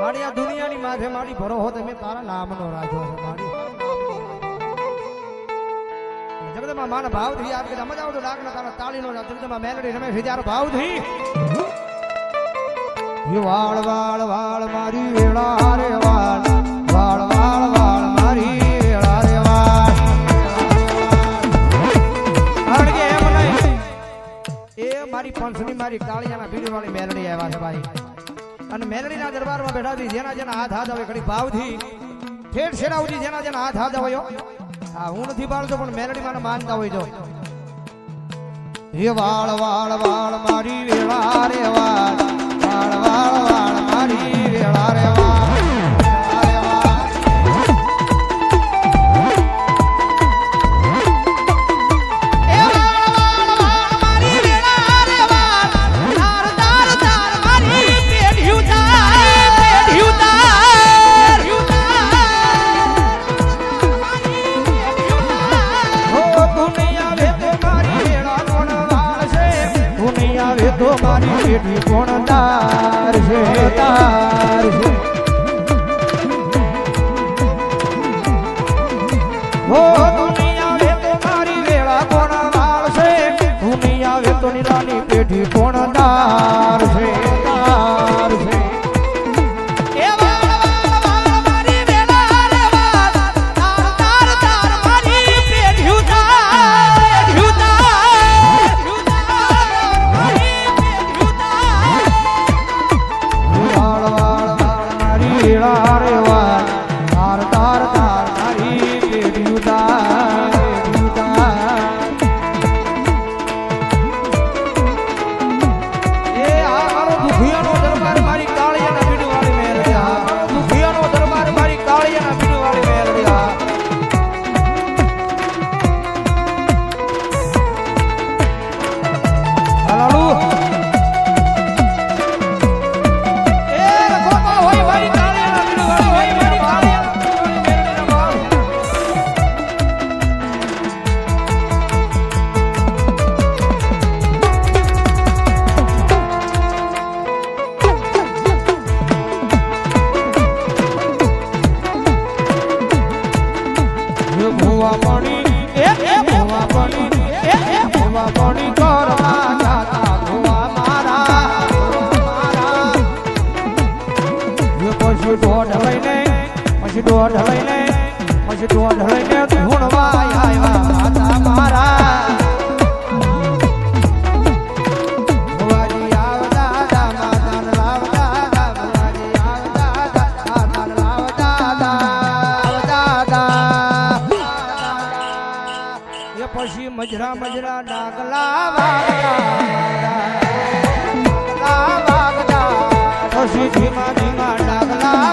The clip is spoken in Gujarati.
મારી આ દુનિયાની માથે મારી ભરો હોત મેં તારા નામનો રાજો છે મારી જગદમાં મારા ભાવથી યાદ કે મજા આવતો લાગના તારા તાળીનો જગદમાં મેલડી રમે છે તારો ભાવથી વાળ વાળ વાળ મારી વેળા રે વાળ વાળ વાળ વાળ મારી વેળા રે વાળ અડગે એમ નહીં એ મારી પંચની મારી કાળિયાના ભીડવાળી મેલડી આવ્યા છે ભાઈ અને મેલડીના દરબારમાં બેઠા હતી જેના જેના હાથ હાથ આવે ઘડી ભાવથી ઠેઠ છેડા સુધી જેના જેના હાથ હાથ આવ્યો હા હું નથી પાડતો પણ મેલડી મને માનતા હોય જો હે વાળ વાળ વાળ મારી વેળા રે વાળ વાળ વાળ વાળ મારી વેળા રે વાળ તો મારી બેટી કોણ તાર છે તાર છે હો દુનિયા વે તો મારી વેળા કોણ વાળ છે દુનિયા વે તો નિરાની પેઢી કોણ તાર છે તાર છે મજરા મજરા ડાગલા વાગતા પછી ધીમા ધીમા ડાગલા